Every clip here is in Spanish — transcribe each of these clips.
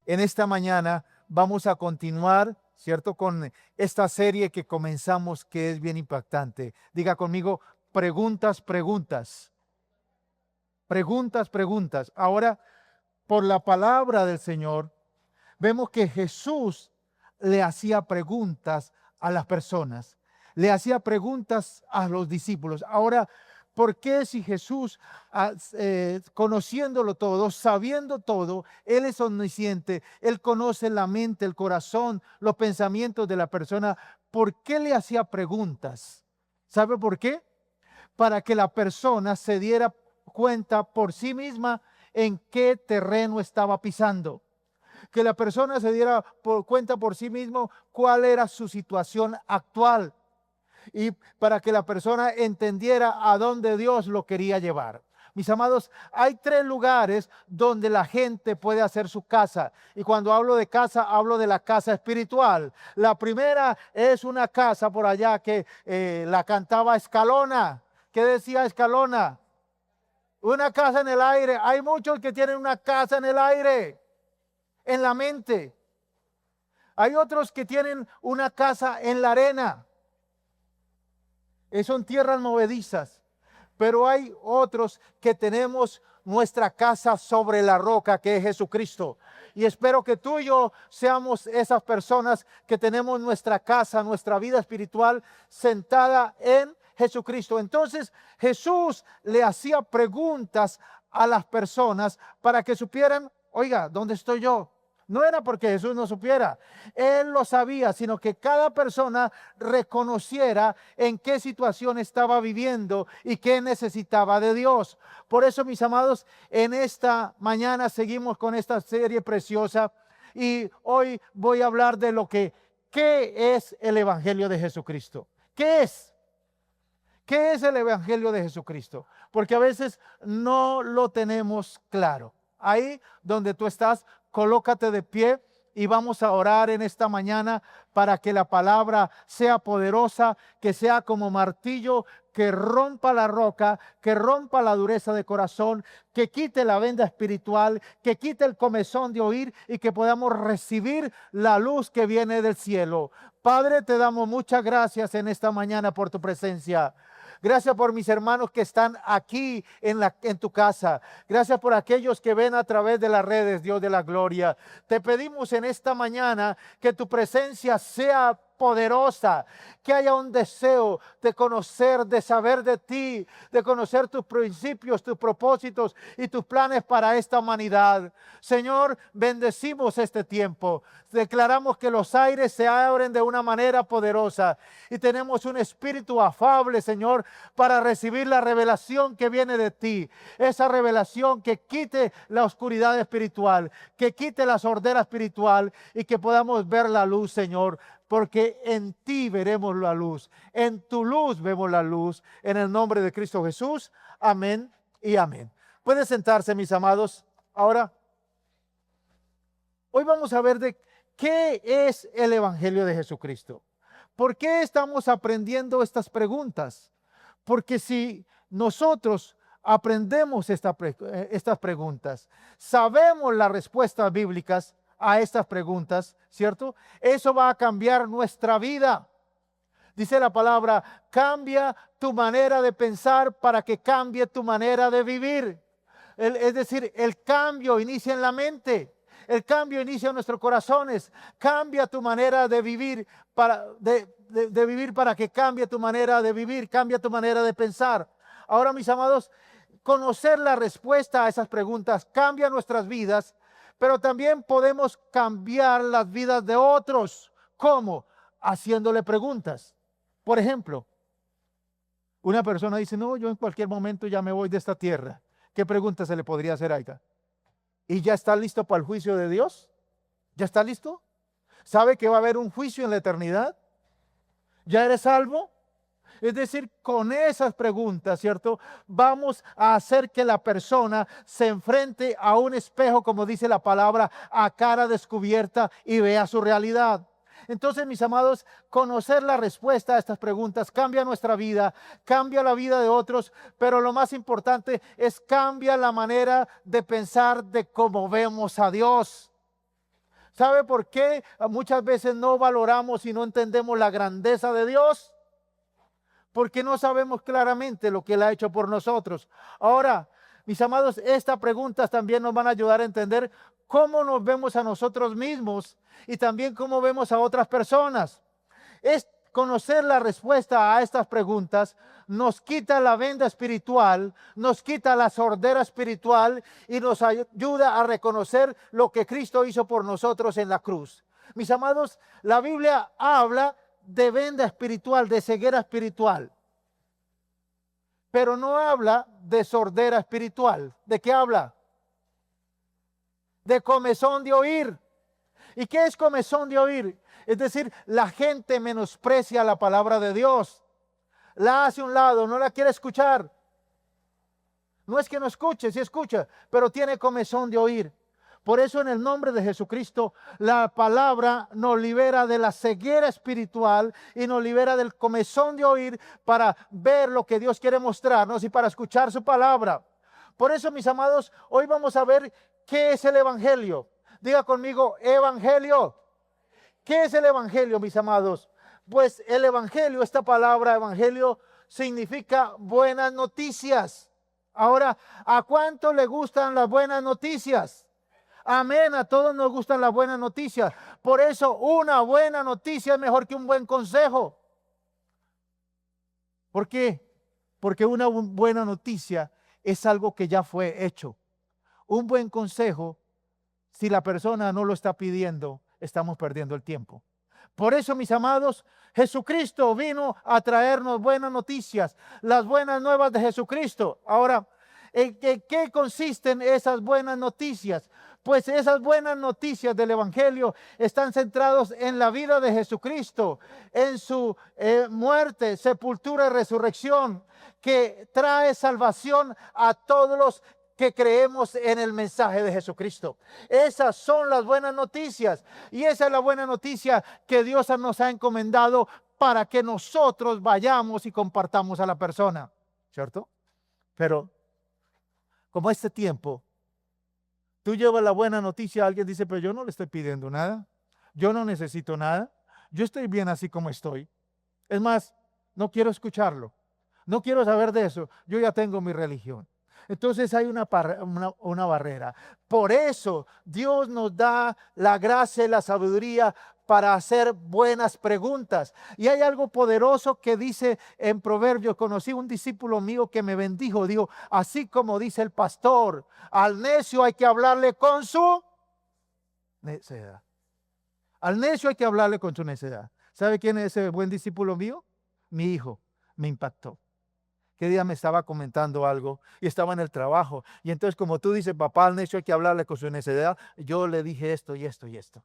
en esta mañana vamos a continuar, ¿cierto? Con esta serie que comenzamos, que es bien impactante. Diga conmigo, preguntas, preguntas. Preguntas, preguntas. Ahora, por la palabra del Señor, vemos que Jesús le hacía preguntas a las personas. Le hacía preguntas a los discípulos. Ahora, ¿por qué si Jesús, conociéndolo todo, sabiendo todo, Él es omnisciente, Él conoce la mente, el corazón, los pensamientos de la persona? ¿Por qué le hacía preguntas? ¿Sabe por qué? Para que la persona se diera cuenta por sí misma en qué terreno estaba pisando. Que la persona se diera cuenta por sí mismo cuál era su situación actual, y para que la persona entendiera a dónde Dios lo quería llevar. Mis amados, hay tres lugares donde la gente puede hacer su casa. Y cuando hablo de casa, hablo de la casa espiritual. La primera es una casa por allá que la cantaba Escalona. ¿Qué decía Escalona? Una casa en el aire. Hay muchos que tienen una casa en el aire, en la mente. Hay otros que tienen una casa en la arena. Son tierras movedizas. Pero hay otros que tenemos nuestra casa sobre la roca, que es Jesucristo. Y espero que tú y yo seamos esas personas que tenemos nuestra casa, nuestra vida espiritual sentada en Jesucristo. Entonces Jesús le hacía preguntas a las personas para que supieran, oiga, ¿dónde estoy yo? No era porque Jesús no supiera, Él lo sabía, sino que cada persona reconociera en qué situación estaba viviendo y qué necesitaba de Dios. Por eso, mis amados, en esta mañana seguimos con esta serie preciosa y hoy voy a hablar de ¿qué es el Evangelio de Jesucristo? ¿Qué es? ¿Qué es el Evangelio de Jesucristo? Porque a veces no lo tenemos claro. Ahí donde tú estás, colócate de pie y vamos a orar en esta mañana para que la palabra sea poderosa, que sea como martillo, que rompa la roca, que rompa la dureza de corazón, que quite la venda espiritual, que quite el comezón de oír y que podamos recibir la luz que viene del cielo. Padre, te damos muchas gracias en esta mañana por tu presencia. Gracias por mis hermanos que están aquí en tu casa. Gracias por aquellos que ven a través de las redes, Dios de la gloria. Te pedimos en esta mañana que tu presencia sea poderosa, que haya un deseo de conocer, de saber de ti, de conocer tus principios, tus propósitos y tus planes para esta humanidad. Señor, bendecimos este tiempo. Declaramos que los aires se abren de una manera poderosa y tenemos un espíritu afable, Señor, para recibir la revelación que viene de ti. Esa revelación que quite la oscuridad espiritual, que quite la sordera espiritual y que podamos ver la luz, Señor. Porque en ti veremos la luz, en tu luz vemos la luz, en el nombre de Cristo Jesús. Amén y amén. Pueden sentarse, mis amados. Ahora, hoy vamos a ver de qué es el Evangelio de Jesucristo. ¿Por qué estamos aprendiendo estas preguntas? Porque si nosotros aprendemos estas preguntas, sabemos las respuestas bíblicas a estas preguntas, ¿cierto? Eso va a cambiar nuestra vida. Dice la palabra, cambia tu manera de pensar para que cambie tu manera de vivir. Es decir, el cambio inicia en la mente. El cambio inicia en nuestros corazones. Cambia tu manera de vivir de vivir para que cambie tu manera de vivir, cambia tu manera de pensar. Ahora, mis amados, conocer la respuesta a esas preguntas cambia nuestras vidas, pero también podemos cambiar las vidas de otros. ¿Cómo? Haciéndole preguntas. Por ejemplo, una persona dice, no, yo en cualquier momento ya me voy de esta tierra. ¿Qué pregunta se le podría hacer a ella? ¿Y ya está listo para el juicio de Dios? ¿Ya está listo? ¿Sabe que va a haber un juicio en la eternidad? ¿Ya eres salvo? Es decir, con esas preguntas, ¿cierto? Vamos a hacer que la persona se enfrente a un espejo, como dice la palabra, a cara descubierta y vea su realidad. Entonces, mis amados, conocer la respuesta a estas preguntas cambia nuestra vida, cambia la vida de otros, pero lo más importante es cambia la manera de pensar de cómo vemos a Dios. ¿Sabe por qué muchas veces no valoramos y no entendemos la grandeza de Dios? Porque no sabemos claramente lo que Él ha hecho por nosotros. Ahora, mis amados, estas preguntas también nos van a ayudar a entender cómo nos vemos a nosotros mismos y también cómo vemos a otras personas. Es conocer la respuesta a estas preguntas nos quita la venda espiritual, nos quita la sordera espiritual y nos ayuda a reconocer lo que Cristo hizo por nosotros en la cruz. Mis amados, la Biblia habla de venda espiritual, de ceguera espiritual, pero no habla de sordera espiritual. ¿De qué habla? De comezón de oír. ¿Y qué es comezón de oír? Es decir, la gente menosprecia la palabra de Dios, la hace a un lado, no la quiere escuchar. No es que no escuche, sí escucha, pero tiene comezón de oír. Por eso en el nombre de Jesucristo, la palabra nos libera de la ceguera espiritual y nos libera del comezón de oír para ver lo que Dios quiere mostrarnos y para escuchar su palabra. Por eso, mis amados, hoy vamos a ver qué es el Evangelio. Diga conmigo, Evangelio. ¿Qué es el Evangelio, mis amados? Pues el Evangelio, esta palabra Evangelio, significa buenas noticias. Ahora, ¿a cuánto le gustan las buenas noticias? Amén, a todos nos gustan las buenas noticias. Por eso una buena noticia es mejor que un buen consejo. ¿Por qué? Porque una buena noticia es algo que ya fue hecho. Un buen consejo, si la persona no lo está pidiendo, estamos perdiendo el tiempo. Por eso, mis amados, Jesucristo vino a traernos buenas noticias, las buenas nuevas de Jesucristo. Ahora, ¿en qué consisten esas buenas noticias? Pues esas buenas noticias del Evangelio están centrados en la vida de Jesucristo, en su muerte, sepultura y resurrección, que trae salvación a todos los que creemos en el mensaje de Jesucristo. Esas son las buenas noticias y esa es la buena noticia que Dios nos ha encomendado para que nosotros vayamos y compartamos a la persona, ¿cierto? Pero como este tiempo, tú llevas la buena noticia, alguien dice, pero yo no le estoy pidiendo nada, yo no necesito nada, yo estoy bien así como estoy. Es más, no quiero escucharlo, no quiero saber de eso, yo ya tengo mi religión. Entonces hay una barrera. Por eso Dios nos da la gracia y la sabiduría para hacer buenas preguntas. Y hay algo poderoso que dice en Proverbios. Conocí un discípulo mío que me bendijo. Dijo, así como dice el pastor, al necio hay que hablarle con su necedad. Al necio hay que hablarle con su necedad. ¿Sabe quién es ese buen discípulo mío? Mi hijo. Me impactó. ¿Qué día me estaba comentando algo y estaba en el trabajo? Y entonces, como tú dices, papá, al necio hay que hablarle con su necedad, yo le dije esto y esto y esto.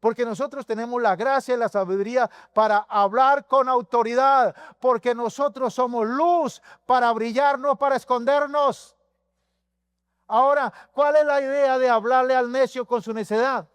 Porque nosotros tenemos la gracia y la sabiduría para hablar con autoridad, porque nosotros somos luz para brillar, no para escondernos. Ahora, ¿cuál es la idea de hablarle al necio con su necedad?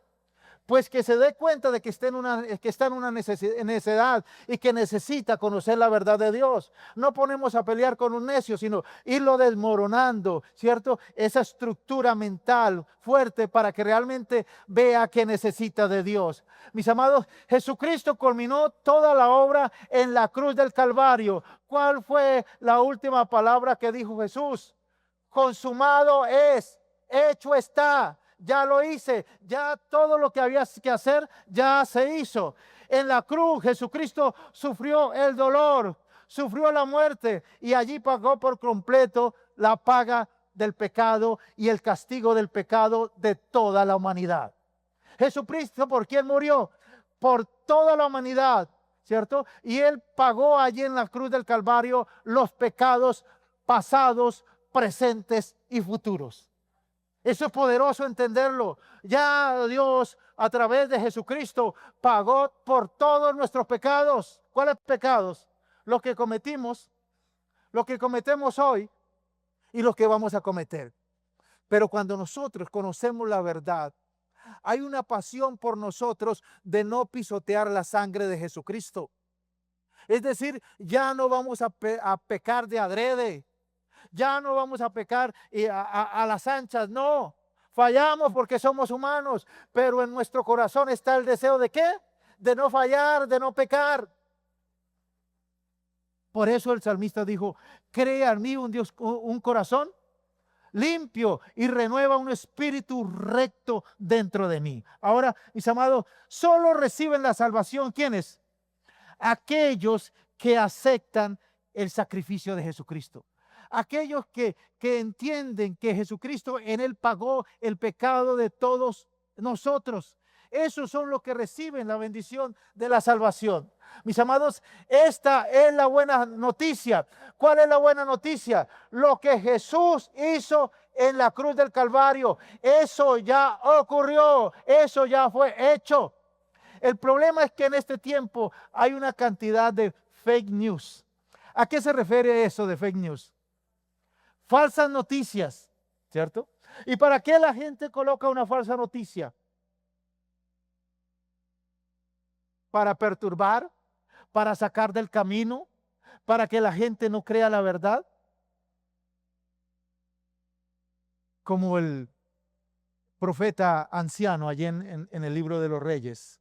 Pues que se dé cuenta de que está en una necedad y que necesita conocer la verdad de Dios. No ponemos a pelear con un necio, sino irlo desmoronando, ¿cierto? Esa estructura mental fuerte para que realmente vea que necesita de Dios. Mis amados, Jesucristo culminó toda la obra en la cruz del Calvario. ¿Cuál fue la última palabra que dijo Jesús? Consumado es, hecho está. Ya lo hice, ya todo lo que había que hacer ya se hizo. En la cruz Jesucristo sufrió el dolor, sufrió la muerte y allí pagó por completo la paga del pecado y el castigo del pecado de toda la humanidad. Jesucristo, ¿por quién murió? Por toda la humanidad, ¿cierto? Y Él pagó allí en la cruz del Calvario los pecados pasados, presentes y futuros. Eso es poderoso entenderlo. Ya Dios a través de Jesucristo pagó por todos nuestros pecados. ¿Cuáles pecados? Los que cometimos, los que cometemos hoy y los que vamos a cometer. Pero cuando nosotros conocemos la verdad, hay una pasión por nosotros de no pisotear la sangre de Jesucristo. Es decir, ya no vamos a pecar de adrede. Ya no vamos a pecar a las anchas, no. Fallamos porque somos humanos, pero en nuestro corazón está el deseo ¿de qué? De no fallar, de no pecar. Por eso el salmista dijo, crea en mí un corazón limpio y renueva un espíritu recto dentro de mí. Ahora, mis amados, solo reciben la salvación, ¿quiénes? Aquellos que aceptan el sacrificio de Jesucristo. Aquellos que entienden que Jesucristo en él pagó el pecado de todos nosotros. Esos son los que reciben la bendición de la salvación. Mis amados, esta es la buena noticia. ¿Cuál es la buena noticia? Lo que Jesús hizo en la cruz del Calvario, eso ya ocurrió, eso ya fue hecho. El problema es que en este tiempo hay una cantidad de fake news. ¿A qué se refiere eso de fake news? Falsas noticias, ¿cierto? ¿Y para qué la gente coloca una falsa noticia? Para perturbar, para sacar del camino, para que la gente no crea la verdad. Como el profeta anciano allí en el libro de los Reyes.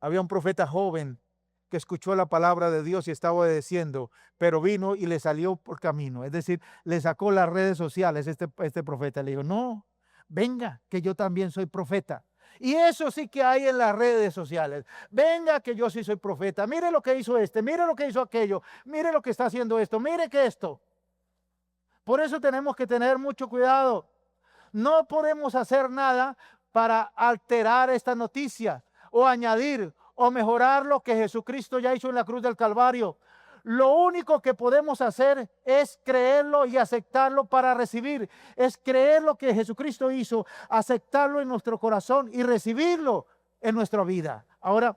Había un profeta joven que escuchó la palabra de Dios y estaba obedeciendo, pero vino y le salió por camino. Es decir, le sacó las redes sociales este profeta. Le dijo, no, venga, que yo también soy profeta. Y eso sí que hay en las redes sociales. Venga, que yo sí soy profeta. Mire lo que hizo mire lo que hizo aquello, mire lo que está haciendo esto, mire que esto. Por eso tenemos que tener mucho cuidado. No podemos hacer nada para alterar esta noticia o añadir o mejorar lo que Jesucristo ya hizo en la cruz del Calvario. Lo único que podemos hacer es creerlo y aceptarlo para recibir. Es creer lo que Jesucristo hizo, aceptarlo en nuestro corazón y recibirlo en nuestra vida. Ahora,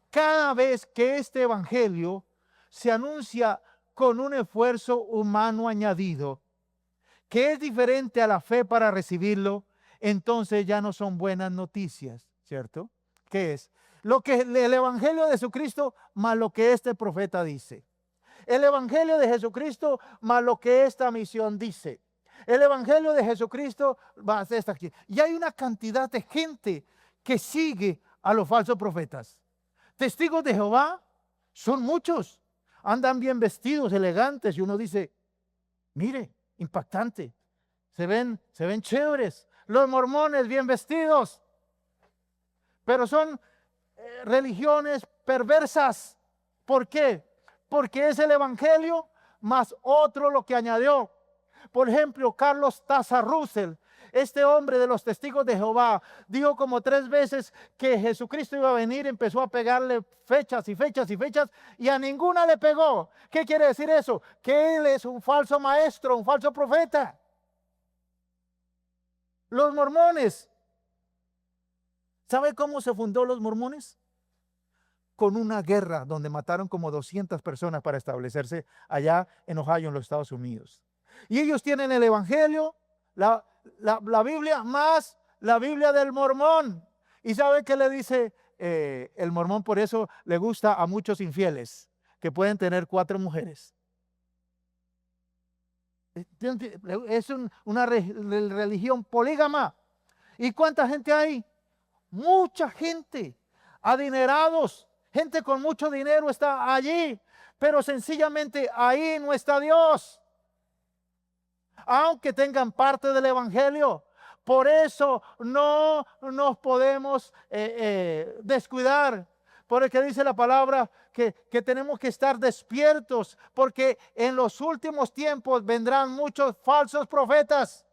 cada vez que este evangelio se anuncia con un esfuerzo humano añadido, que es diferente a la fe para recibirlo, entonces ya no son buenas noticias, ¿cierto? ¿Qué es? Lo que el evangelio de Jesucristo más lo que este profeta dice. El evangelio de Jesucristo más lo que esta misión dice. El evangelio de Jesucristo va a ser esta aquí. Y hay una cantidad de gente que sigue a los falsos profetas. Testigos de Jehová son muchos. Andan bien vestidos, elegantes, y uno dice, mire, impactante. Se ven chéveres. Los mormones bien vestidos. Pero son religiones perversas. ¿Por qué? Porque es el evangelio más otro lo que añadió. Por ejemplo, Carlos Taza Russell, este hombre de los testigos de Jehová, dijo como 3 veces que Jesucristo iba a venir, empezó a pegarle fechas y fechas y fechas y a ninguna le pegó. ¿Qué quiere decir eso? Que él es un falso maestro, un falso profeta. Los mormones, ¿sabe cómo se fundó los mormones? Con una guerra donde mataron como 200 personas para establecerse allá en Ohio, en los Estados Unidos. Y ellos tienen el evangelio, la Biblia más la Biblia del mormón. ¿Y sabe qué le dice el mormón? Por eso le gusta a muchos infieles que pueden tener 4 mujeres. Es una religión polígama. ¿Y cuánta gente hay? Mucha gente, adinerados, gente con mucho dinero está allí, pero sencillamente ahí no está Dios, aunque tengan parte del evangelio. Por eso no nos podemos descuidar, porque dice la palabra que tenemos que estar despiertos, porque en los últimos tiempos vendrán muchos falsos profetas.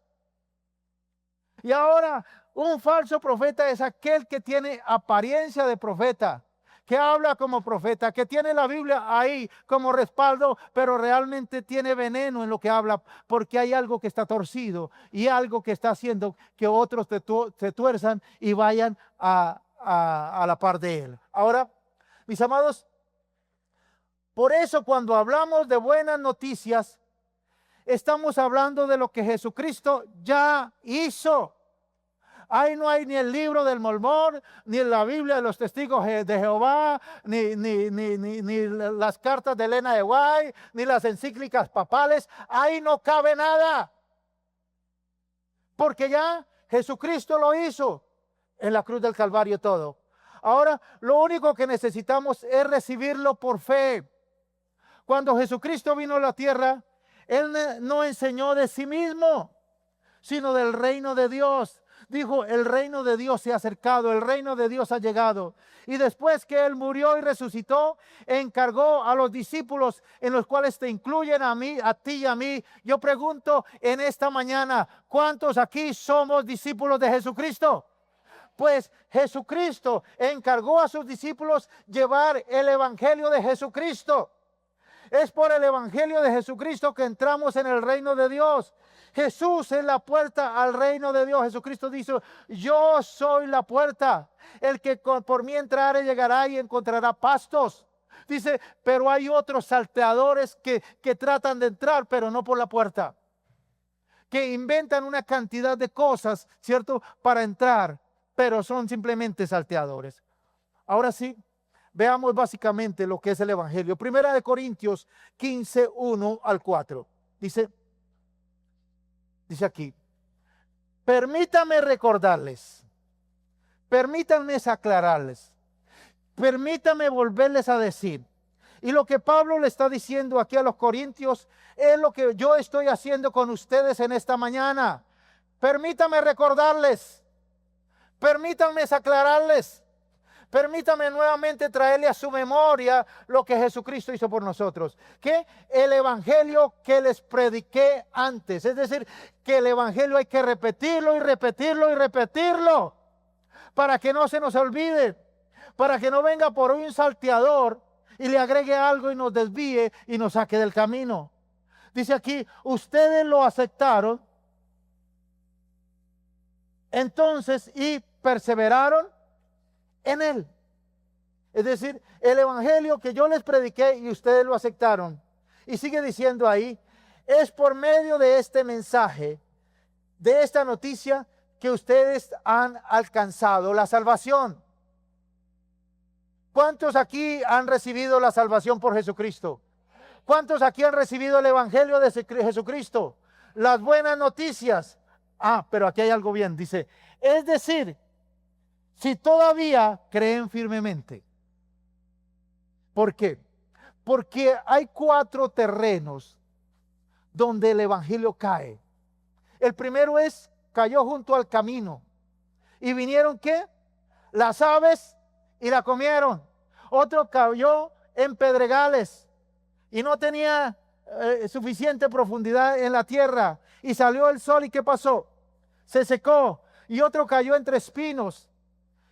Y ahora, un falso profeta es aquel que tiene apariencia de profeta, que habla como profeta, que tiene la Biblia ahí como respaldo, pero realmente tiene veneno en lo que habla, porque hay algo que está torcido y algo que está haciendo que otros se tuerzan y vayan a la par de él. Ahora, mis amados, por eso cuando hablamos de buenas noticias, estamos hablando de lo que Jesucristo ya hizo. Ahí no hay ni el libro del Mormón, ni la Biblia de los testigos de Jehová, ni las cartas de Elena de White, ni las encíclicas papales. Ahí no cabe nada. porque ya Jesucristo lo hizo en la cruz del Calvario todo. Ahora lo único que necesitamos es recibirlo por fe. Cuando Jesucristo vino a la tierra, Él no enseñó de sí mismo, sino del reino de Dios. Dijo, el reino de Dios se ha acercado, el reino de Dios ha llegado. Y después que Él murió y resucitó, encargó a los discípulos, en los cuales te incluyen a mí, a ti y a mí. Yo pregunto en esta mañana, ¿cuántos aquí somos discípulos de Jesucristo? Pues Jesucristo encargó a sus discípulos llevar el evangelio de Jesucristo. Es por el evangelio de Jesucristo que entramos en el reino de Dios. Jesús es la puerta al reino de Dios. Jesucristo dice, yo soy la puerta. El que por mí entrare llegará y encontrará pastos. Dice, pero hay otros salteadores que tratan de entrar, pero no por la puerta. Que inventan una cantidad de cosas, ¿cierto? Para entrar, pero son simplemente salteadores. Ahora sí, veamos básicamente lo que es el evangelio. Primera de Corintios 15, 1 al 4. Dice aquí, permítanme recordarles, permítanme aclararles, permítanme volverles a decir. Y lo que Pablo le está diciendo aquí a los corintios es lo que yo estoy haciendo con ustedes en esta mañana. Permítanme recordarles, permítanme aclararles. Permítame nuevamente traerle a su memoria lo que Jesucristo hizo por nosotros. Que el evangelio que les prediqué antes. Es decir, que el evangelio hay que repetirlo y repetirlo y repetirlo. Para que no se nos olvide. Para que no venga por un salteador y le agregue algo y nos desvíe y nos saque del camino. Dice aquí, ustedes lo aceptaron. Entonces, y perseveraron en él. Es decir, el evangelio que yo les prediqué y ustedes lo aceptaron. Y sigue diciendo ahí, es por medio de este mensaje, de esta noticia, que ustedes han alcanzado la salvación. ¿Cuántos aquí han recibido la salvación por Jesucristo? ¿Cuántos aquí han recibido el evangelio de Jesucristo? Las buenas noticias. Pero aquí hay algo bien, dice, es decir, si todavía creen firmemente. ¿Por qué? Porque hay 4 terrenos donde el evangelio cae. El primero cayó junto al camino. ¿Y vinieron qué? Las aves y la comieron. Otro cayó en pedregales y no tenía suficiente profundidad en la tierra. Y salió el sol y ¿qué pasó? Se secó. Y otro cayó entre espinos.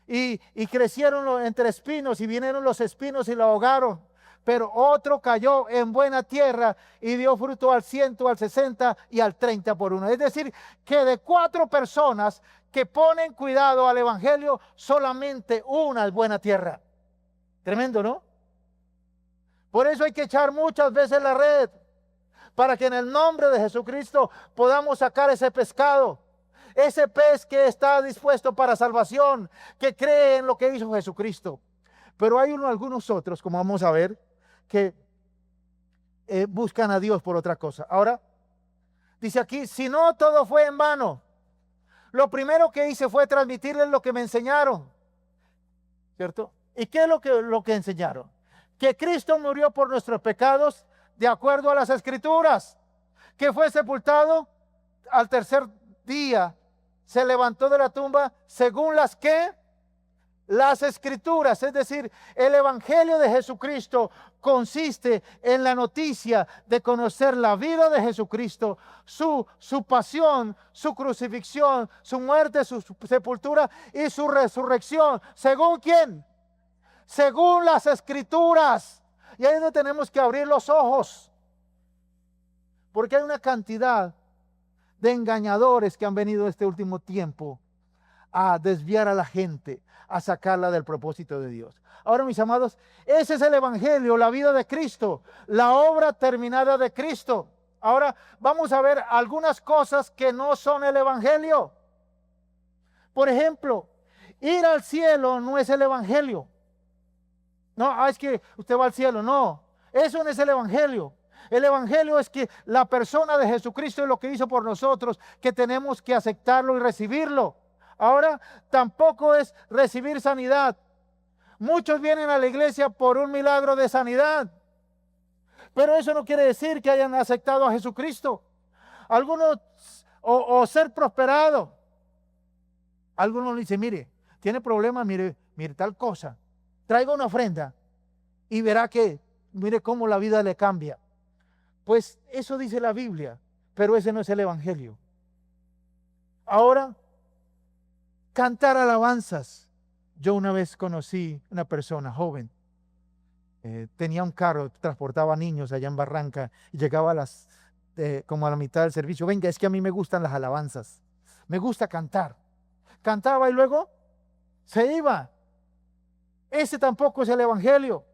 Y crecieron entre espinos y vinieron los espinos y lo ahogaron. Pero otro cayó en buena tierra y dio fruto al 100, al 60 y al 30 por uno. Es decir, que de 4 personas que ponen cuidado al evangelio, solamente una es buena tierra. Tremendo, ¿no? Por eso hay que echar muchas veces la red, para que en el nombre de Jesucristo podamos sacar ese pescado. Ese pez que está dispuesto para salvación, que cree en lo que hizo Jesucristo. Pero hay algunos otros, como vamos a ver, que buscan a Dios por otra cosa. Ahora, dice aquí, si no todo fue en vano. Lo primero que hice fue transmitirles lo que me enseñaron. ¿Cierto? ¿Y qué es lo que enseñaron? Que Cristo murió por nuestros pecados de acuerdo a las Escrituras. Que fue sepultado al tercer día. Se levantó de la tumba según las Escrituras. Es decir, el evangelio de Jesucristo consiste en la noticia de conocer la vida de Jesucristo, su pasión, su crucifixión, su muerte, su sepultura y su resurrección. ¿Según quién? Según las Escrituras. Y ahí es donde tenemos que abrir los ojos, porque hay una cantidad de engañadores que han venido este último tiempo a desviar a la gente, a sacarla del propósito de Dios. Ahora, mis amados, ese es el evangelio, la vida de Cristo, la obra terminada de Cristo. Ahora vamos a ver algunas cosas que no son el evangelio. Por ejemplo, ir al cielo no es el evangelio. No, es que usted va al cielo. No, eso no es el evangelio. El evangelio es que la persona de Jesucristo es lo que hizo por nosotros, que tenemos que aceptarlo y recibirlo. Ahora, tampoco es recibir sanidad. Muchos vienen a la iglesia por un milagro de sanidad, pero eso no quiere decir que hayan aceptado a Jesucristo. Algunos, o ser prosperado. Algunos dicen, mire, tiene problemas, mire tal cosa. Traiga una ofrenda y verá que, mire cómo la vida le cambia. Pues eso dice la Biblia, pero ese no es el evangelio. Ahora, cantar alabanzas. Yo una vez conocí una persona joven, tenía un carro, transportaba niños allá en Barranca y llegaba como a la mitad del servicio. Venga, es que a mí me gustan las alabanzas, me gusta cantar. Cantaba y luego se iba. Ese tampoco es el evangelio.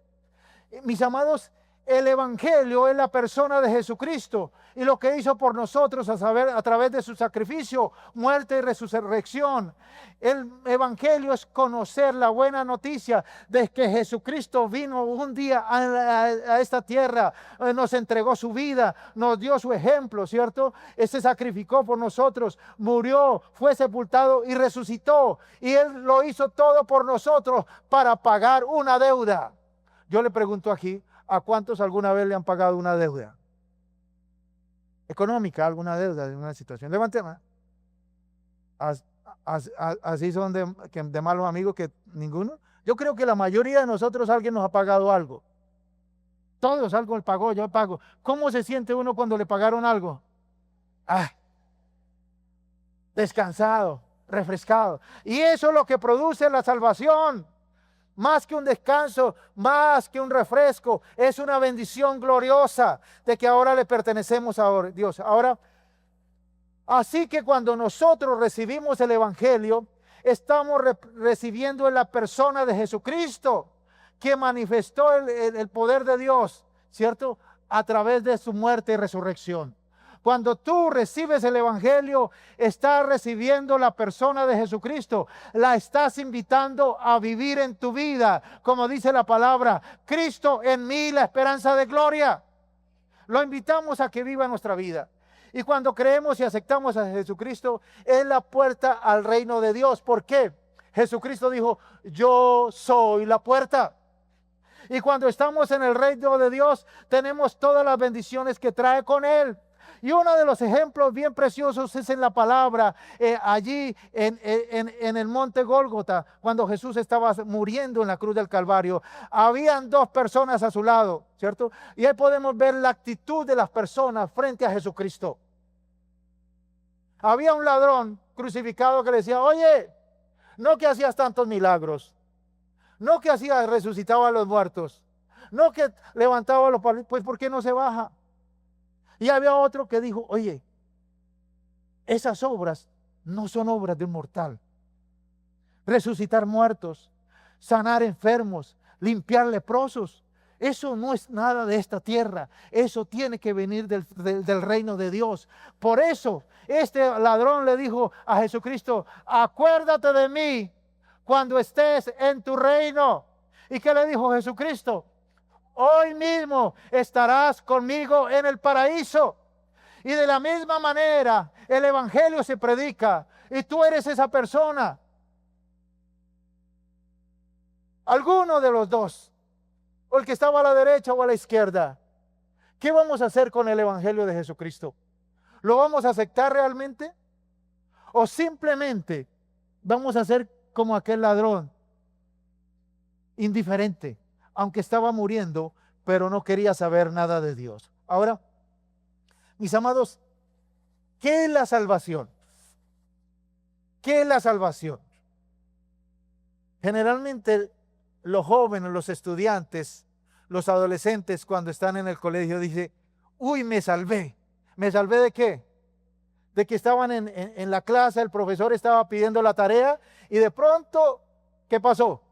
Mis amados, el evangelio es la persona de Jesucristo y lo que hizo por nosotros a través de su sacrificio, muerte y resurrección. El evangelio es conocer la buena noticia de que Jesucristo vino un día a esta tierra, nos entregó su vida, nos dio su ejemplo, ¿cierto? Se sacrificó por nosotros, murió, fue sepultado y resucitó. Y Él lo hizo todo por nosotros para pagar una deuda. Yo le pregunto aquí, ¿a cuántos alguna vez le han pagado una deuda económica, alguna deuda de una situación? Levante mano. Así son de malos amigos que ninguno. Yo creo que la mayoría de nosotros alguien nos ha pagado algo. Todos algo le pagó, yo pago. ¿Cómo se siente uno cuando le pagaron algo? Descansado, refrescado. Y eso es lo que produce la salvación. Más que un descanso, más que un refresco, es una bendición gloriosa de que ahora le pertenecemos a Dios. Ahora, así que cuando nosotros recibimos el evangelio, estamos recibiendo en la persona de Jesucristo, que manifestó el poder de Dios, ¿cierto? A través de su muerte y resurrección. Cuando tú recibes el evangelio, estás recibiendo la persona de Jesucristo. La estás invitando a vivir en tu vida. Como dice la palabra, Cristo en mí, la esperanza de gloria. Lo invitamos a que viva nuestra vida. Y cuando creemos y aceptamos a Jesucristo, es la puerta al reino de Dios. ¿Por qué? Jesucristo dijo, yo soy la puerta. Y cuando estamos en el reino de Dios, tenemos todas las bendiciones que trae con Él. Y uno de los ejemplos bien preciosos es en la palabra, allí en el monte Gólgota, cuando Jesús estaba muriendo en la cruz del Calvario. Habían dos personas a su lado, ¿cierto? Y ahí podemos ver la actitud de las personas frente a Jesucristo. Había un ladrón crucificado que le decía, oye, no que hacías tantos milagros, no que hacías, resucitaba a los muertos, no que levantaba a los palos, pues ¿por qué no se baja? Y había otro que dijo, oye, esas obras no son obras de un mortal. Resucitar muertos, sanar enfermos, limpiar leprosos, eso no es nada de esta tierra. Eso tiene que venir del reino de Dios. Por eso, este ladrón le dijo a Jesucristo, acuérdate de mí cuando estés en tu reino. ¿Y qué le dijo Jesucristo? Hoy mismo estarás conmigo en el paraíso. Y de la misma manera el evangelio se predica y tú eres esa persona. Alguno de los dos, o el que estaba a la derecha o a la izquierda. ¿Qué vamos a hacer con el evangelio de Jesucristo? ¿Lo vamos a aceptar realmente? ¿O simplemente vamos a ser como aquel ladrón, indiferente, aunque estaba muriendo, pero no quería saber nada de Dios? Ahora, mis amados, ¿qué es la salvación? ¿Qué es la salvación? Generalmente los jóvenes, los estudiantes, los adolescentes cuando están en el colegio dicen, uy, me salvé. ¿Me salvé de qué? De que estaban en la clase, el profesor estaba pidiendo la tarea y de pronto, ¿qué pasó?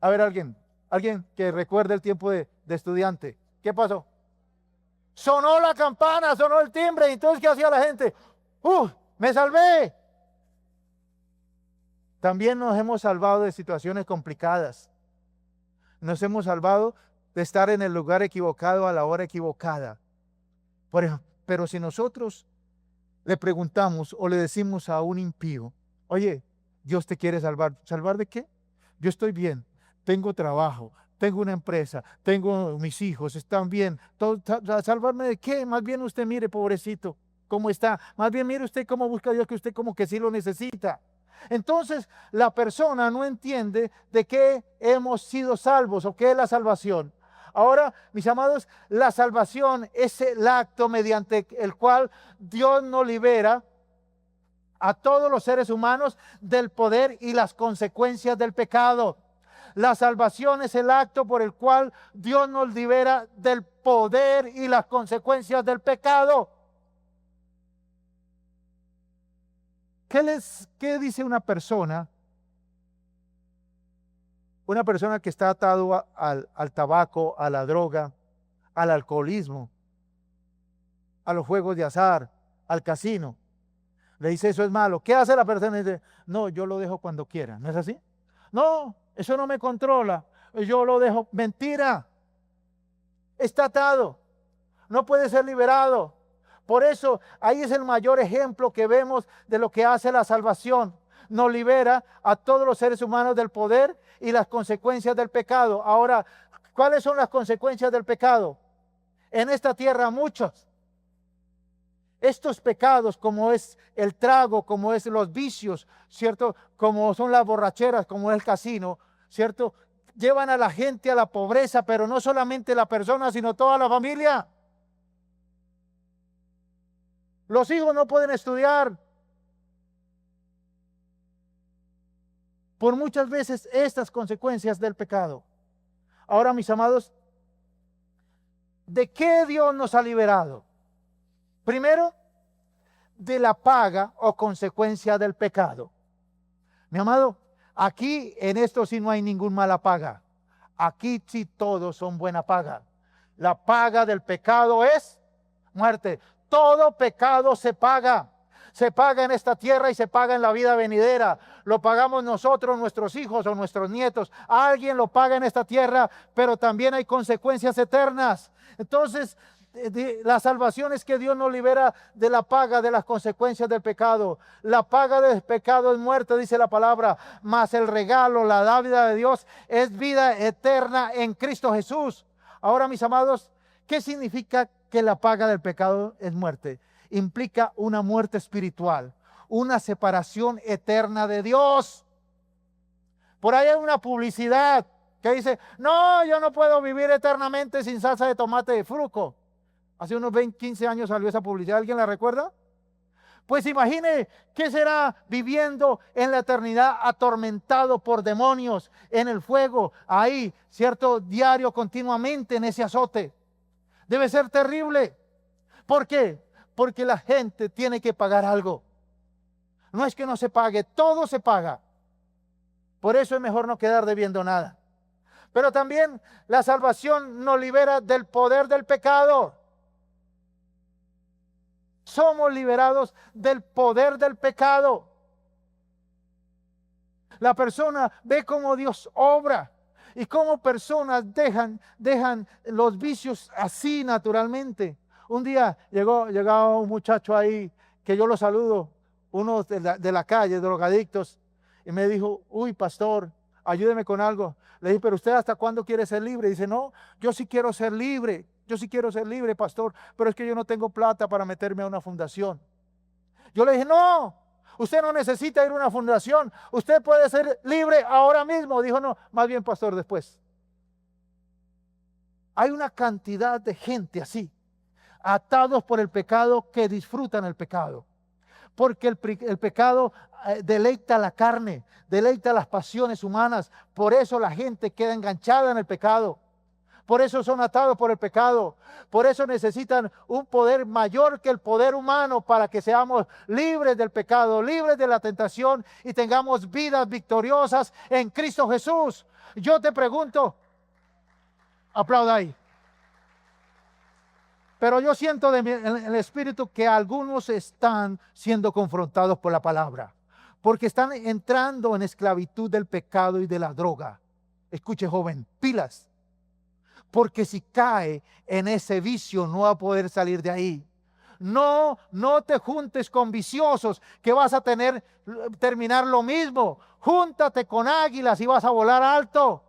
A ver, alguien que recuerde el tiempo de estudiante. ¿Qué pasó? Sonó la campana, sonó el timbre, y entonces ¿qué hacía la gente? ¡Me salvé! También nos hemos salvado de situaciones complicadas. Nos hemos salvado de estar en el lugar equivocado a la hora equivocada. Pero si nosotros le preguntamos o le decimos a un impío, oye, Dios te quiere salvar. ¿Salvar de qué? Yo estoy bien, tengo trabajo, tengo una empresa, tengo mis hijos, están bien. ¿Salvarme de qué? Más bien usted mire, pobrecito, cómo está. Más bien mire usted cómo busca a Dios, que usted como que sí lo necesita. Entonces la persona no entiende de qué hemos sido salvos o qué es la salvación. Ahora, mis amados, la salvación es el acto mediante el cual Dios nos libera a todos los seres humanos del poder y las consecuencias del pecado. La salvación es el acto por el cual Dios nos libera del poder y las consecuencias del pecado. ¿Qué dice una persona? Una persona que está atado al tabaco, a la droga, al alcoholismo, a los juegos de azar, al casino. Le dice, eso es malo. ¿Qué hace la persona? Dice, no, yo lo dejo cuando quiera. ¿No es así? No, eso no me controla. Yo lo dejo. Mentira. Está atado. No puede ser liberado. Por eso, ahí es el mayor ejemplo que vemos de lo que hace la salvación. Nos libera a todos los seres humanos del poder y las consecuencias del pecado. Ahora, ¿cuáles son las consecuencias del pecado? En esta tierra muchos. Estos pecados, como es el trago, como es los vicios, ¿cierto? Como son las borracheras, como es el casino, ¿cierto? Llevan a la gente a la pobreza, pero no solamente la persona, sino toda la familia. Los hijos no pueden estudiar. Por muchas veces estas consecuencias del pecado. Ahora, mis amados, ¿de qué Dios nos ha liberado? Primero, de la paga o consecuencia del pecado. Mi amado, aquí en esto sí no hay ningún mala paga. Aquí sí todos son buena paga. La paga del pecado es muerte. Todo pecado se paga. Se paga en esta tierra y se paga en la vida venidera. Lo pagamos nosotros, nuestros hijos o nuestros nietos. Alguien lo paga en esta tierra, pero también hay consecuencias eternas. Entonces, la salvación es que Dios nos libera de la paga de las consecuencias del pecado. La paga del pecado es muerte, dice la palabra, mas el regalo, la dádiva de Dios es vida eterna en Cristo Jesús. Ahora, mis amados, ¿qué significa que la paga del pecado es muerte? Implica una muerte espiritual, una separación eterna de Dios. Por ahí hay una publicidad que dice, no, yo no puedo vivir eternamente sin salsa de tomate de fruco. Hace unos 20, 15 años salió esa publicidad, ¿alguien la recuerda? Pues imagine qué será viviendo en la eternidad atormentado por demonios, en el fuego, ahí, cierto, diario, continuamente en ese azote. Debe ser terrible. ¿Por qué? Porque la gente tiene que pagar algo. No es que no se pague, todo se paga. Por eso es mejor no quedar debiendo nada. Pero también la salvación nos libera del poder del pecado. Somos liberados del poder del pecado. La persona ve cómo Dios obra y cómo personas dejan los vicios así naturalmente. Un día llegaba un muchacho ahí que yo lo saludo, uno de la calle, de los adictos, y me dijo, uy, pastor, ayúdeme con algo. Le dije, pero usted ¿hasta cuándo quiere ser libre? Dice, no, yo sí quiero ser libre. Yo sí quiero ser libre, pastor, pero es que yo no tengo plata para meterme a una fundación. Yo le dije, no, usted no necesita ir a una fundación. Usted puede ser libre ahora mismo. Dijo, no, más bien, pastor, después. Hay una cantidad de gente así, atados por el pecado, que disfrutan el pecado. Porque el pecado deleita la carne, deleita las pasiones humanas. Por eso la gente queda enganchada en el pecado. Por eso son atados por el pecado. Por eso necesitan un poder mayor que el poder humano para que seamos libres del pecado, libres de la tentación y tengamos vidas victoriosas en Cristo Jesús. Yo te pregunto, aplauda ahí. Pero yo siento en el espíritu que algunos están siendo confrontados por la palabra, porque están entrando en esclavitud del pecado y de la droga. Escuche, joven, pilas. porque si cae en ese vicio no va a poder salir de ahí. No te juntes con viciosos que vas a terminar lo mismo. Júntate con águilas y vas a volar alto.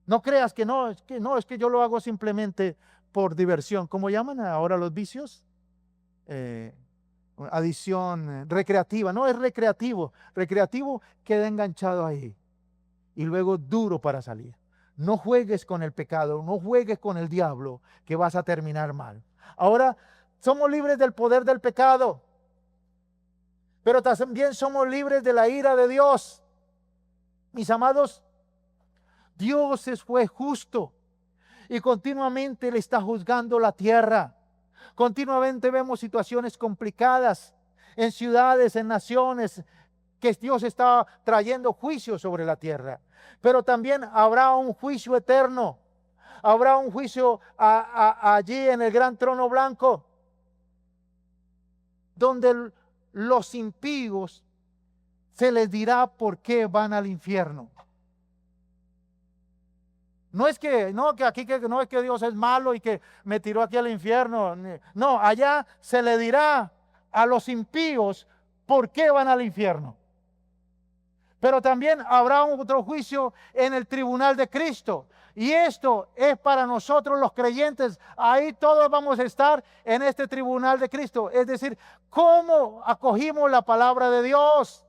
No creas que no, es que yo lo hago simplemente por diversión. ¿Cómo llaman ahora los vicios? Adicción recreativa. No es recreativo. Recreativo queda enganchado ahí y luego duro para salir. No juegues con el pecado, no juegues con el diablo, que vas a terminar mal. Ahora, somos libres del poder del pecado, pero también somos libres de la ira de Dios. Mis amados, Dios es juez justo y continuamente le está juzgando la tierra. Continuamente vemos situaciones complicadas en ciudades, en naciones, que Dios está trayendo juicio sobre la tierra. Pero también habrá un juicio eterno. Habrá un juicio allí en el gran trono blanco, donde los impíos se les dirá por qué van al infierno. No es que Dios es malo y que me tiró aquí al infierno. No, allá se le dirá a los impíos por qué van al infierno. Pero también habrá otro juicio en el tribunal de Cristo. Y esto es para nosotros los creyentes. Ahí todos vamos a estar en este tribunal de Cristo. Es decir, cómo acogimos la palabra de Dios.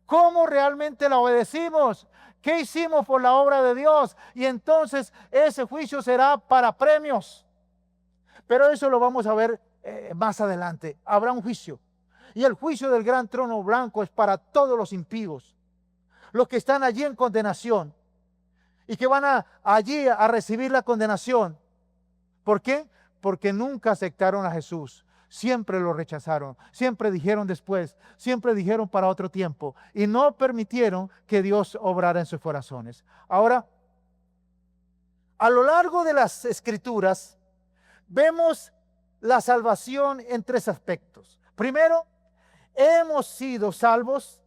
Cómo realmente la obedecimos. ¿Qué hicimos por la obra de Dios? Y entonces ese juicio será para premios. Pero eso lo vamos a ver más adelante. Habrá un juicio. Y el juicio del gran trono blanco es para todos los impíos. Los que están allí en condenación y que van allí a recibir la condenación. ¿Por qué? Porque nunca aceptaron a Jesús. Siempre lo rechazaron. Siempre dijeron después. Siempre dijeron para otro tiempo. Y no permitieron que Dios obrara en sus corazones. Ahora, a lo largo de las Escrituras, vemos la salvación en tres aspectos. Primero, hemos sido salvos.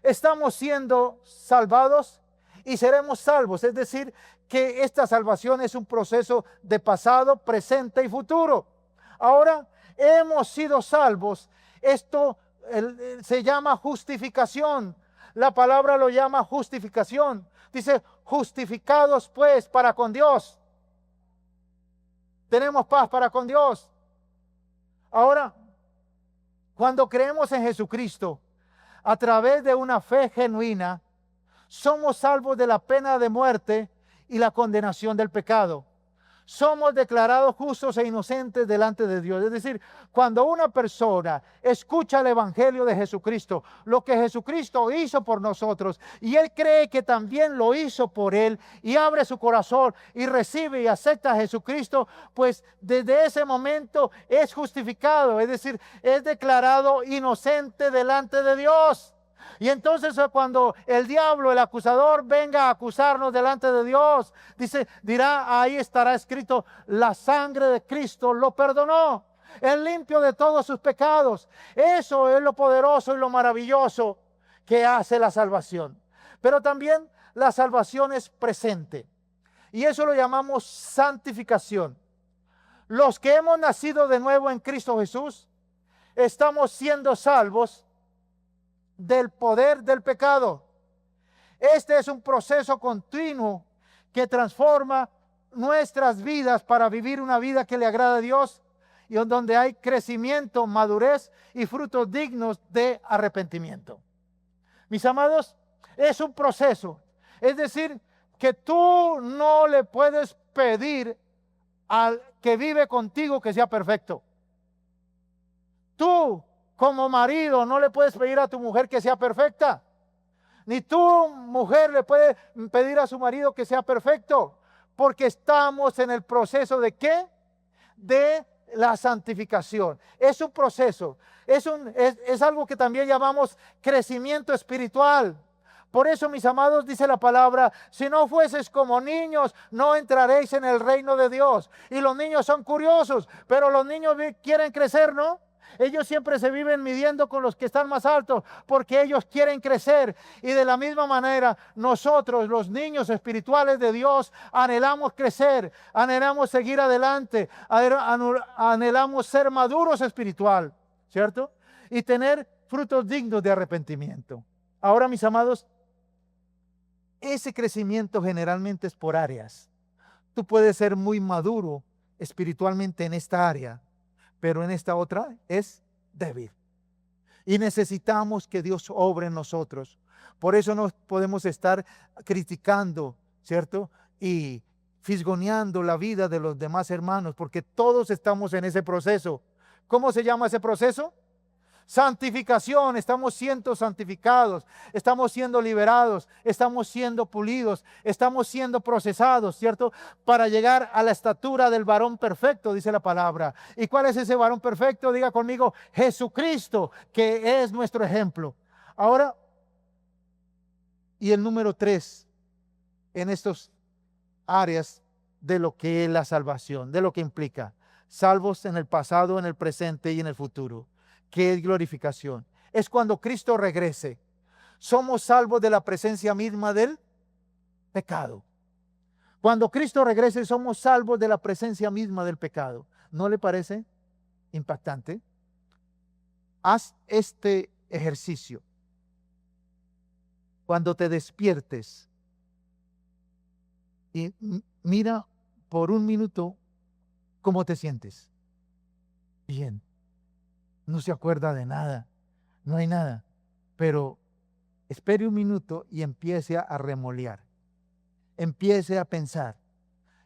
Estamos siendo salvados y seremos salvos. Es decir, que esta salvación es un proceso de pasado, presente y futuro. Ahora, hemos sido salvos. Esto se llama justificación. La palabra lo llama justificación. Dice, justificados pues para con Dios. Tenemos paz para con Dios. Ahora, cuando creemos en Jesucristo, a través de una fe genuina, somos salvos de la pena de muerte y la condenación del pecado. Somos declarados justos e inocentes delante de Dios. Es decir, cuando una persona escucha el Evangelio de Jesucristo, lo que Jesucristo hizo por nosotros, y él cree que también lo hizo por él, y abre su corazón y recibe y acepta a Jesucristo, pues desde ese momento es justificado, es decir, es declarado inocente delante de Dios. Y entonces cuando el diablo, el acusador, venga a acusarnos delante de Dios, dirá, ahí estará escrito, la sangre de Cristo lo perdonó. Él limpio de todos sus pecados. Eso es lo poderoso y lo maravilloso que hace la salvación. Pero también la salvación es presente. Y eso lo llamamos santificación. Los que hemos nacido de nuevo en Cristo Jesús, estamos siendo salvos del poder del pecado. Este es un proceso continuo que transforma nuestras vidas para vivir una vida que le agrada a Dios y donde hay crecimiento, madurez y frutos dignos de arrepentimiento. Mis amados, es un proceso. Es decir, que tú no le puedes pedir al que vive contigo que sea perfecto. Tú, como marido, no le puedes pedir a tu mujer que sea perfecta. Ni tu mujer le puede pedir a su marido que sea perfecto. Porque estamos en el proceso de ¿qué? De la santificación. Es un proceso. Es algo que también llamamos crecimiento espiritual. Por eso, mis amados, dice la palabra, si no fueses como niños, no entraréis en el reino de Dios. Y los niños son curiosos, pero los niños quieren crecer, ¿no? Ellos siempre se viven midiendo con los que están más altos porque ellos quieren crecer. Y de la misma manera, nosotros, los niños espirituales de Dios, anhelamos crecer, anhelamos seguir adelante, anhelamos ser maduros espiritual, ¿cierto? Y tener frutos dignos de arrepentimiento. Ahora, mis amados, ese crecimiento generalmente es por áreas. Tú puedes ser muy maduro espiritualmente en esta área, pero en esta otra es débil. Y necesitamos que Dios obre en nosotros. Por eso no podemos estar criticando, ¿cierto? Y fisgoneando la vida de los demás hermanos, porque todos estamos en ese proceso. ¿Cómo se llama ese proceso? Santificación. Estamos siendo santificados, estamos siendo liberados, estamos siendo pulidos, estamos siendo procesados, ¿cierto? Para llegar a la estatura del varón perfecto, dice la palabra. ¿Y cuál es ese varón perfecto? Diga conmigo, Jesucristo, que es nuestro ejemplo. Ahora, y el número 3 en estas áreas de lo que es la salvación, de lo que implica. Salvos en el pasado, en el presente y en el futuro. ¿Qué es glorificación? Es cuando Cristo regrese. Somos salvos de la presencia misma del pecado. Cuando Cristo regrese, somos salvos de la presencia misma del pecado. ¿No le parece impactante? Haz este ejercicio. Cuando te despiertes y mira por un minuto cómo te sientes. Bien. No se acuerda de nada, no hay nada, pero espere un minuto y empiece a remolear, empiece a pensar,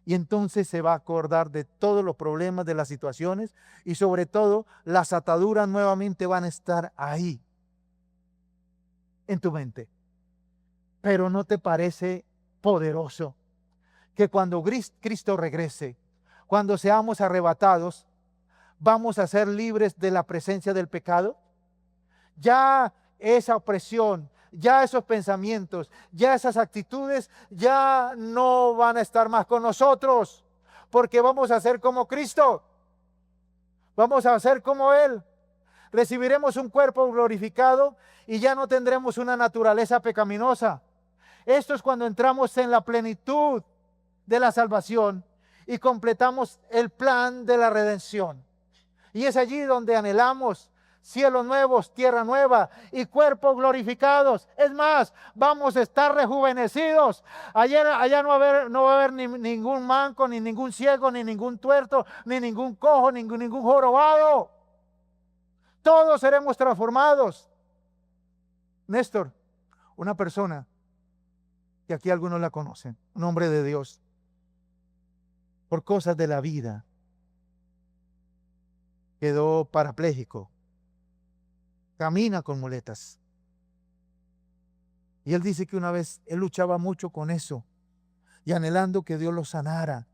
y entonces se va a acordar de todos los problemas, de las situaciones, y sobre todo las ataduras nuevamente van a estar ahí, en tu mente. Pero ¿no te parece poderoso que cuando Cristo regrese, cuando seamos arrebatados, vamos a ser libres de la presencia del pecado? Ya esa opresión, ya esos pensamientos, ya esas actitudes, ya no van a estar más con nosotros, porque vamos a ser como Cristo, vamos a ser como Él. Recibiremos un cuerpo glorificado y ya no tendremos una naturaleza pecaminosa. Esto es cuando entramos en la plenitud de la salvación y completamos el plan de la redención. Y es allí donde anhelamos cielos nuevos, tierra nueva y cuerpos glorificados. Es más, vamos a estar rejuvenecidos. Allá no va a haber ningún manco, ni ningún ciego, ni ningún tuerto, ni ningún cojo, ningún jorobado. Todos seremos transformados. Néstor, una persona que aquí algunos la conocen, un hombre de Dios, por cosas de la vida, quedó parapléjico, camina con muletas. Y él dice que una vez él luchaba mucho con eso y anhelando que Dios lo sanara,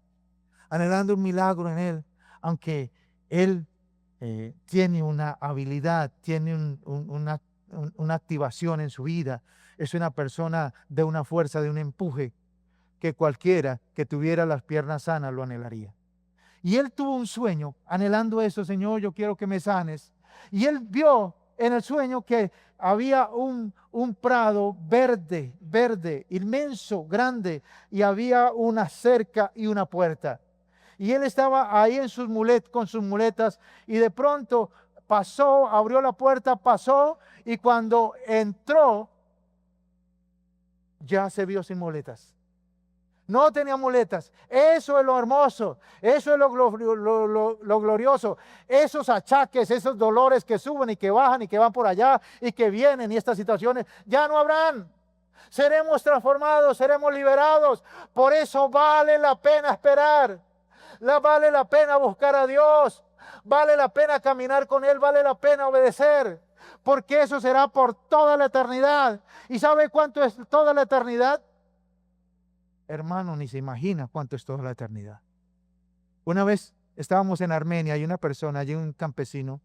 anhelando un milagro en él, aunque él tiene una habilidad, tiene una activación en su vida, es una persona de una fuerza, de un empuje, que cualquiera que tuviera las piernas sanas lo anhelaría. Y él tuvo un sueño, anhelando eso: Señor, yo quiero que me sanes. Y él vio en el sueño que había un prado verde, inmenso, grande, y había una cerca y una puerta. Y él estaba ahí en con sus muletas, y de pronto pasó, abrió la puerta, pasó, y cuando entró, ya se vio sin muletas. No tenía muletas. Eso es lo hermoso, eso es lo glorioso. Esos achaques, esos dolores que suben y que bajan y que van por allá y que vienen, y estas situaciones ya no habrán. Seremos transformados, seremos liberados. Por eso vale la pena esperar. Vale la pena buscar a Dios. Vale la pena caminar con Él, vale la pena obedecer. Porque eso será por toda la eternidad. ¿Y sabe cuánto es toda la eternidad? Hermano, ni se imagina cuánto es toda la eternidad. Una vez estábamos en Armenia y una persona, allí un campesino,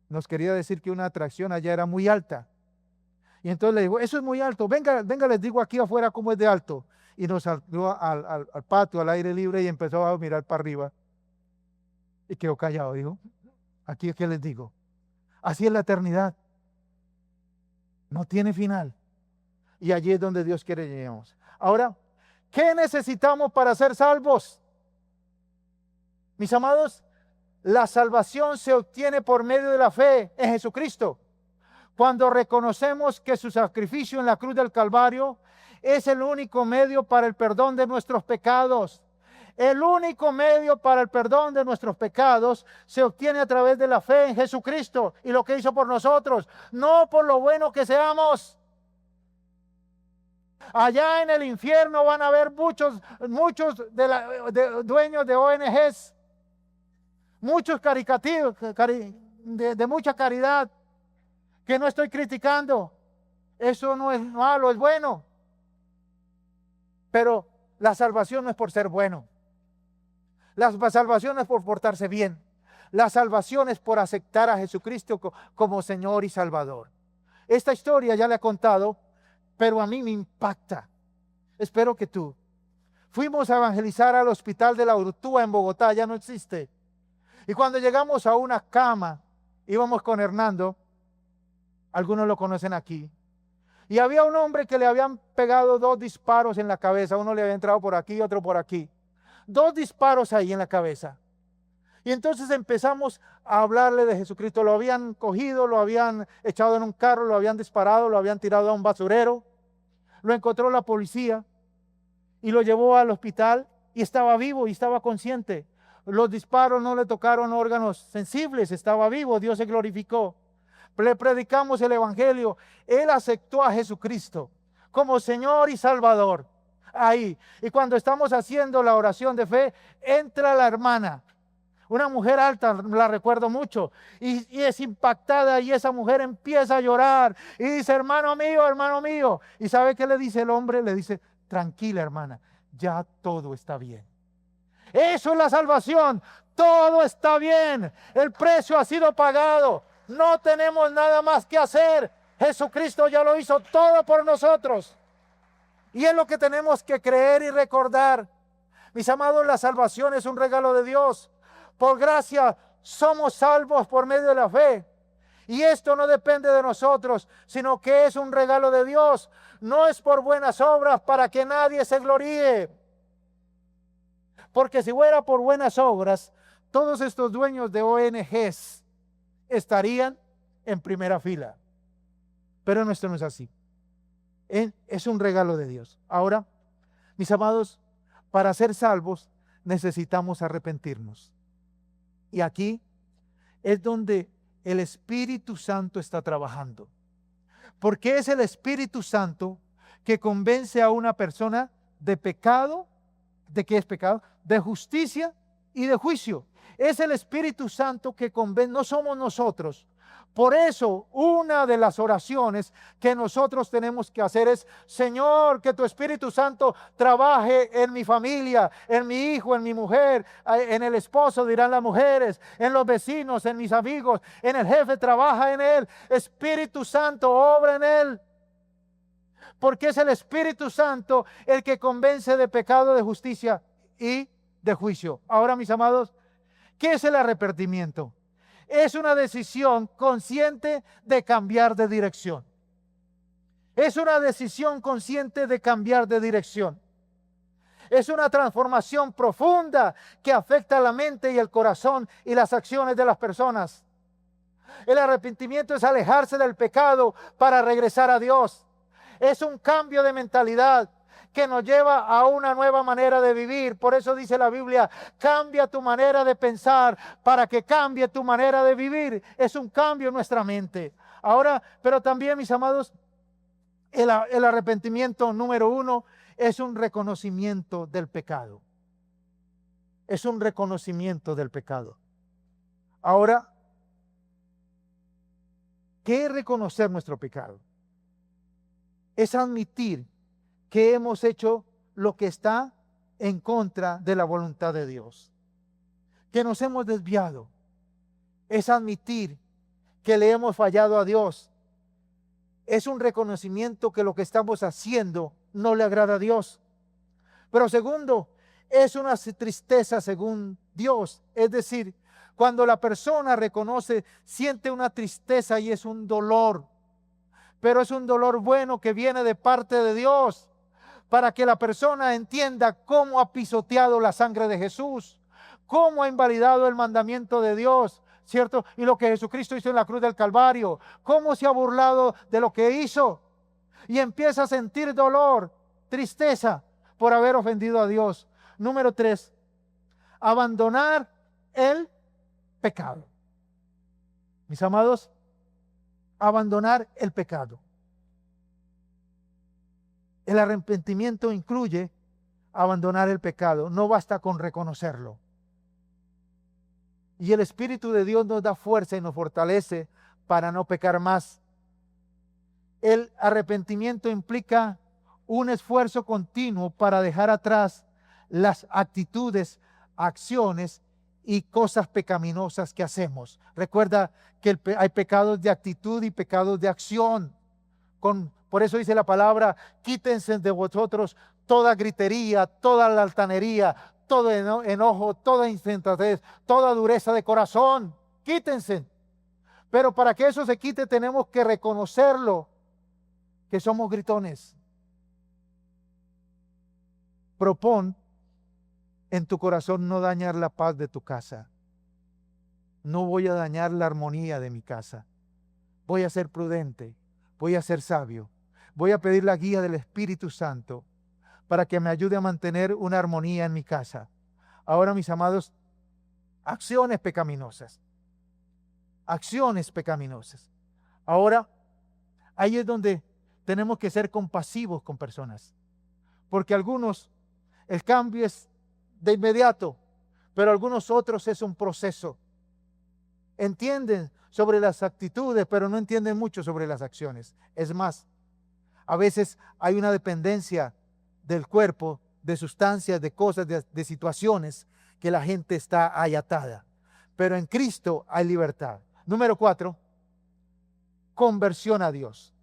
nos quería decir que una atracción allá era muy alta. Y entonces le digo: eso es muy alto, venga, les digo aquí afuera cómo es de alto. Y nos salió al patio, al aire libre, y empezó a mirar para arriba. Y quedó callado, dijo: Aquí es que les digo, así es la eternidad. No tiene final. Y allí es donde Dios quiere que lleguemos. Ahora, ¿qué necesitamos para ser salvos? Mis amados, la salvación se obtiene por medio de la fe en Jesucristo. Cuando reconocemos que su sacrificio en la cruz del Calvario es el único medio para el perdón de nuestros pecados. El único medio para el perdón de nuestros pecados se obtiene a través de la fe en Jesucristo y lo que hizo por nosotros, no por lo bueno que seamos. Allá en el infierno van a haber muchos dueños de ONGs, muchos caricativos, de mucha caridad, que no estoy criticando. Eso no es malo, es bueno. Pero la salvación no es por ser bueno. La salvación es por portarse bien. La salvación es por aceptar a Jesucristo como Señor y Salvador. Esta historia ya la he contado, pero a mí me impacta. Espero que tú. Fuimos a evangelizar al Hospital de la Urtúa en Bogotá, ya no existe. Y cuando llegamos a una cama, íbamos con Hernando, algunos lo conocen aquí, y había un hombre que le habían pegado 2 disparos en la cabeza, uno le había entrado por aquí, otro por aquí. 2 disparos ahí en la cabeza. Y entonces empezamos a hablarle de Jesucristo. Lo habían cogido, lo habían echado en un carro, lo habían disparado, lo habían tirado a un basurero. Lo encontró la policía y lo llevó al hospital y estaba vivo y estaba consciente. Los disparos no le tocaron órganos sensibles, estaba vivo, Dios se glorificó. Le predicamos el evangelio. Él aceptó a Jesucristo como Señor y Salvador. Ahí. Y cuando estamos haciendo la oración de fe, entra la hermana, una mujer alta, la recuerdo mucho, y es impactada, y esa mujer empieza a llorar y dice, hermano mío. ¿Y sabe qué le dice el hombre? Le dice, tranquila hermana, ya todo está bien. Eso es la salvación, todo está bien, el precio ha sido pagado, no tenemos nada más que hacer. Jesucristo ya lo hizo todo por nosotros. Y es lo que tenemos que creer y recordar. Mis amados, la salvación es un regalo de Dios. Por gracia somos salvos por medio de la fe. Y esto no depende de nosotros, sino que es un regalo de Dios. No es por buenas obras para que nadie se gloríe. Porque si fuera por buenas obras, todos estos dueños de ONGs estarían en primera fila. Pero esto no es así. Es un regalo de Dios. Ahora, mis amados, para ser salvos necesitamos arrepentirnos. Y aquí es donde el Espíritu Santo está trabajando. Porque es el Espíritu Santo que convence a una persona de pecado. ¿De qué es pecado? De justicia y de juicio. Es el Espíritu Santo que convence, no somos nosotros. Por eso, una de las oraciones que nosotros tenemos que hacer es, Señor, que tu Espíritu Santo trabaje en mi familia, en mi hijo, en mi mujer, en el esposo, dirán las mujeres, en los vecinos, en mis amigos, en el jefe, trabaja en él. Espíritu Santo, obra en él. Porque es el Espíritu Santo el que convence de pecado, de justicia y de juicio. Ahora, mis amados, ¿qué es el arrepentimiento? Es una decisión consciente de cambiar de dirección. Es una decisión consciente de cambiar de dirección. Es una transformación profunda que afecta a la mente y el corazón y las acciones de las personas. El arrepentimiento es alejarse del pecado para regresar a Dios. Es un cambio de mentalidad que nos lleva a una nueva manera de vivir. Por eso dice la Biblia, cambia tu manera de pensar para que cambie tu manera de vivir. Es un cambio en nuestra mente. Ahora, pero también, mis amados, el arrepentimiento número 1 es un reconocimiento del pecado. Es un reconocimiento del pecado. Ahora, ¿qué es reconocer nuestro pecado? Es admitir que hemos hecho lo que está en contra de la voluntad de Dios, que nos hemos desviado. Es admitir que le hemos fallado a Dios. Es un reconocimiento que lo que estamos haciendo no le agrada a Dios. Pero segundo, es una tristeza según Dios. Es decir, Cuando la persona reconoce, siente una tristeza y es un dolor, pero es un dolor bueno que viene de parte de Dios, para que la persona entienda cómo ha pisoteado la sangre de Jesús, cómo ha invalidado el mandamiento de Dios, ¿cierto? Y lo que Jesucristo hizo en la cruz del Calvario, cómo se ha burlado de lo que hizo, y empieza a sentir dolor, tristeza por haber ofendido a Dios. Número 3, abandonar el pecado. Mis amados, abandonar el pecado. El arrepentimiento incluye abandonar el pecado. No basta con reconocerlo. Y el Espíritu de Dios nos da fuerza y nos fortalece para no pecar más. El arrepentimiento implica un esfuerzo continuo para dejar atrás las actitudes, acciones y cosas pecaminosas que hacemos. Recuerda que hay pecados de actitud y pecados de acción. Por eso dice la palabra, quítense de vosotros toda gritería, toda la altanería, todo enojo, toda insensatez, toda dureza de corazón. Quítense. Pero para que eso se quite tenemos que reconocerlo, que somos gritones. Propón en tu corazón no dañar la paz de tu casa. No voy a dañar la armonía de mi casa. Voy a ser prudente, voy a ser sabio. Voy a pedir la guía del Espíritu Santo para que me ayude a mantener una armonía en mi casa. Ahora, mis amados, acciones pecaminosas. Acciones pecaminosas. Ahora, ahí es donde tenemos que ser compasivos con personas. Porque algunos, el cambio es de inmediato, pero algunos otros es un proceso. Entienden sobre las actitudes, pero no entienden mucho sobre las acciones. Es más, a veces hay una dependencia del cuerpo, de sustancias, de cosas, de situaciones que la gente está ahí atada. Pero en Cristo hay libertad. Número 4, conversión a Dios.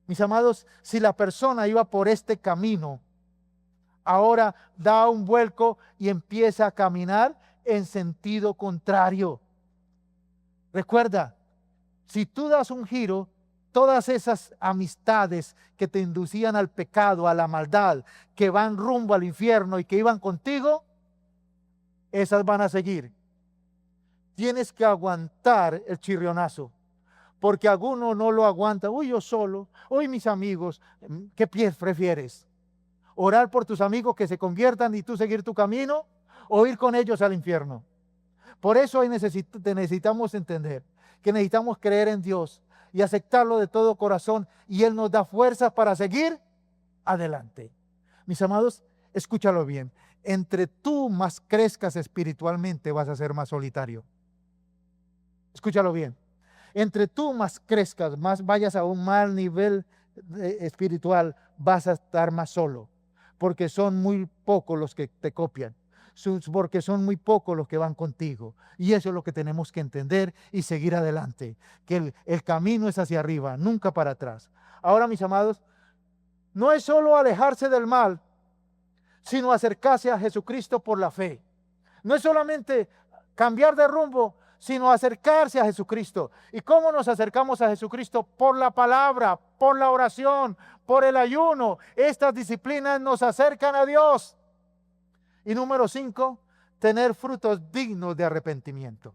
Mis amados, si la persona iba por este camino, ahora da un vuelco y empieza a caminar en sentido contrario. Recuerda, si tú das un giro, todas esas amistades que te inducían al pecado, a la maldad, que van rumbo al infierno y que iban contigo, esas van a seguir. Tienes que aguantar el chirrionazo, porque alguno no lo aguanta. Uy, yo solo, uy, mis amigos, ¿qué pie prefieres? ¿Orar por tus amigos que se conviertan y tú seguir tu camino? ¿O ir con ellos al infierno? Por eso necesitamos entender que necesitamos creer en Dios y aceptarlo de todo corazón, y Él nos da fuerzas para seguir adelante. Mis amados, escúchalo bien. Entre tú más crezcas espiritualmente, vas a ser más solitario. Escúchalo bien. Entre tú más crezcas, más vayas a un mal nivel espiritual, vas a estar más solo, porque son muy pocos los que te copian, porque son muy pocos los que van contigo. Y eso es lo que tenemos que entender y seguir adelante, que el camino es hacia arriba, nunca para atrás. Ahora, mis amados, no es solo alejarse del mal, sino acercarse a Jesucristo por la fe. No es solamente cambiar de rumbo, sino acercarse a Jesucristo. ¿Y cómo nos acercamos a Jesucristo? Por la palabra, por la oración, por el ayuno. Estas disciplinas nos acercan a Dios. Y número 5, tener frutos dignos de arrepentimiento.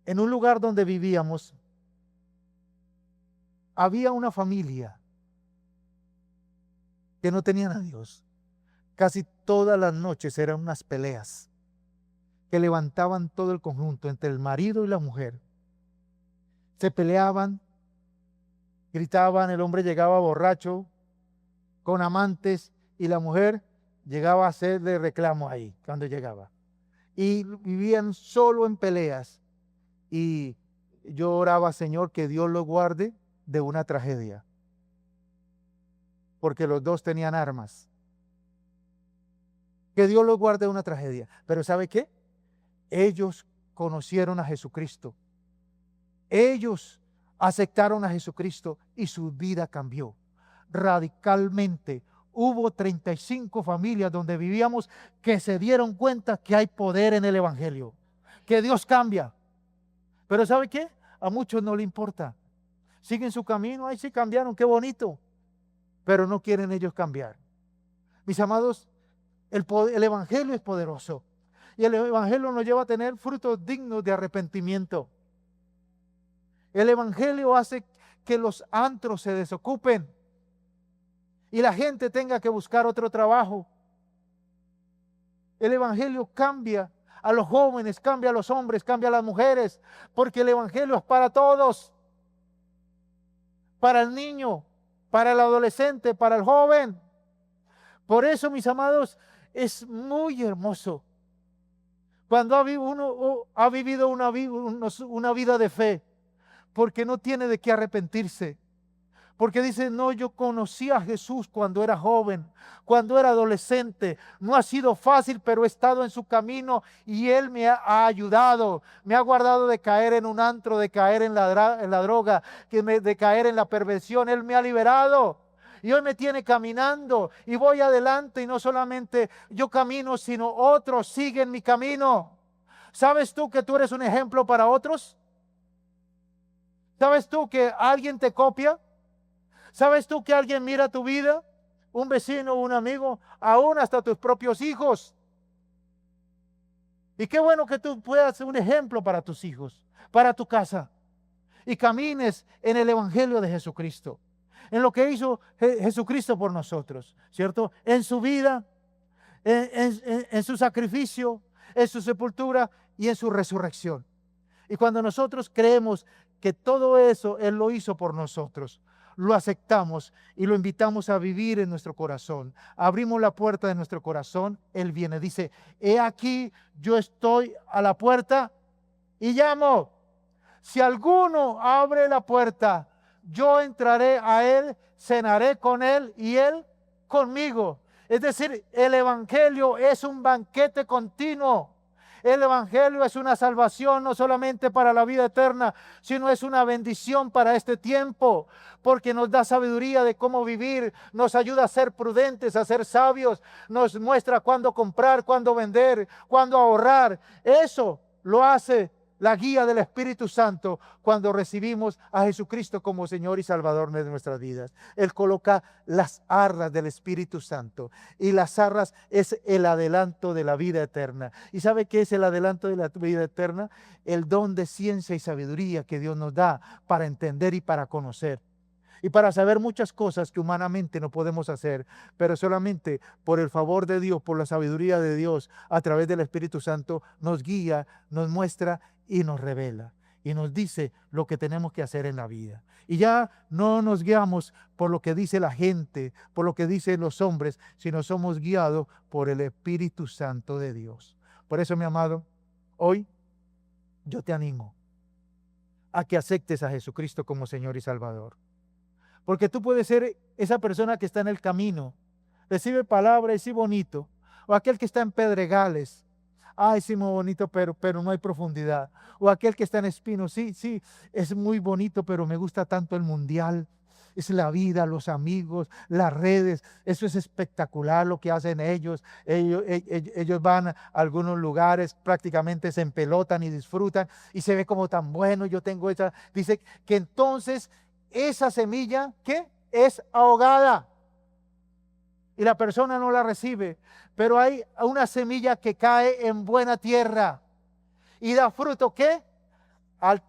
En un lugar donde vivíamos, había una familia que no tenían a Dios. Casi todas las noches eran unas peleas que levantaban todo el conjunto entre el marido y la mujer. Se peleaban, gritaban, el hombre llegaba borracho, con amantes, y la mujer llegaba a hacerle reclamo ahí cuando llegaba. Y vivían solo en peleas. Y yo oraba, Señor, que Dios lo guarde de una tragedia, porque los dos tenían armas. Que Dios los guarde de una tragedia. Pero ¿sabe qué? Ellos conocieron a Jesucristo. Ellos aceptaron a Jesucristo y su vida cambió radicalmente. hubo 35 familias donde vivíamos que se dieron cuenta que hay poder en el Evangelio, que Dios cambia. Pero ¿sabe qué? A muchos no le importa. Siguen su camino, ahí sí cambiaron, qué bonito. Pero no quieren ellos cambiar. Mis amados, el Evangelio es poderoso. Y el Evangelio nos lleva a tener frutos dignos de arrepentimiento. El Evangelio hace que los antros se desocupen y la gente tenga que buscar otro trabajo. El Evangelio cambia a los jóvenes, cambia a los hombres, cambia a las mujeres, porque el Evangelio es para todos. Para el niño, para el adolescente, para el joven. Por eso, mis amados, es muy hermoso cuando uno ha vivido una vida de fe, porque no tiene de qué arrepentirse. Porque dice, no, yo conocí a Jesús cuando era joven, cuando era adolescente. No ha sido fácil, pero he estado en su camino y Él me ha ayudado. Me ha guardado de caer en un antro, de caer en la droga, de caer en la perversión. Él me ha liberado. Y hoy me tiene caminando y voy adelante, y no solamente yo camino, sino otros siguen mi camino. ¿Sabes tú que tú eres un ejemplo para otros? ¿Sabes tú que alguien te copia? ¿Sabes tú que alguien mira tu vida? Un vecino, un amigo, aún hasta tus propios hijos. Y qué bueno que tú puedas ser un ejemplo para tus hijos, para tu casa, y camines en el Evangelio de Jesucristo, en lo que hizo Jesucristo por nosotros, ¿cierto? En su vida, en su sacrificio, en su sepultura y en su resurrección. Y cuando nosotros creemos que todo eso Él lo hizo por nosotros, lo aceptamos y lo invitamos a vivir en nuestro corazón. Abrimos la puerta de nuestro corazón, Él viene, dice, he aquí, yo estoy a la puerta y llamo. Si alguno abre la puerta, yo entraré a Él, cenaré con Él y Él conmigo. Es decir, el Evangelio es un banquete continuo. El Evangelio es una salvación no solamente para la vida eterna, sino es una bendición para este tiempo, porque nos da sabiduría de cómo vivir, nos ayuda a ser prudentes, a ser sabios, nos muestra cuándo comprar, cuándo vender, cuándo ahorrar. Eso lo hace la guía del Espíritu Santo cuando recibimos a Jesucristo como Señor y Salvador de nuestras vidas. Él coloca las arras del Espíritu Santo, y las arras es el adelanto de la vida eterna. ¿Y sabe qué es el adelanto de la vida eterna? El don de ciencia y sabiduría que Dios nos da para entender y para conocer. Y para saber muchas cosas que humanamente no podemos hacer, pero solamente por el favor de Dios, por la sabiduría de Dios, a través del Espíritu Santo, nos guía, nos muestra y nos revela. Y nos dice lo que tenemos que hacer en la vida. Y ya no nos guiamos por lo que dice la gente, por lo que dicen los hombres, sino somos guiados por el Espíritu Santo de Dios. Por eso, mi amado, hoy yo te animo a que aceptes a Jesucristo como Señor y Salvador. Porque tú puedes ser esa persona que está en el camino, recibe palabras y sí bonito, o aquel que está en pedregales, ay sí muy bonito, pero no hay profundidad, o aquel que está en espinos, sí, es muy bonito, pero me gusta tanto el mundial, es la vida, los amigos, las redes, eso es espectacular lo que hacen ellos. Ellos van a algunos lugares, prácticamente se empelotan y disfrutan, y se ve como tan bueno, yo tengo esa, dice que entonces esa semilla, ¿qué? Es ahogada y la persona no la recibe, pero hay una semilla que cae en buena tierra y da fruto, ¿qué? Al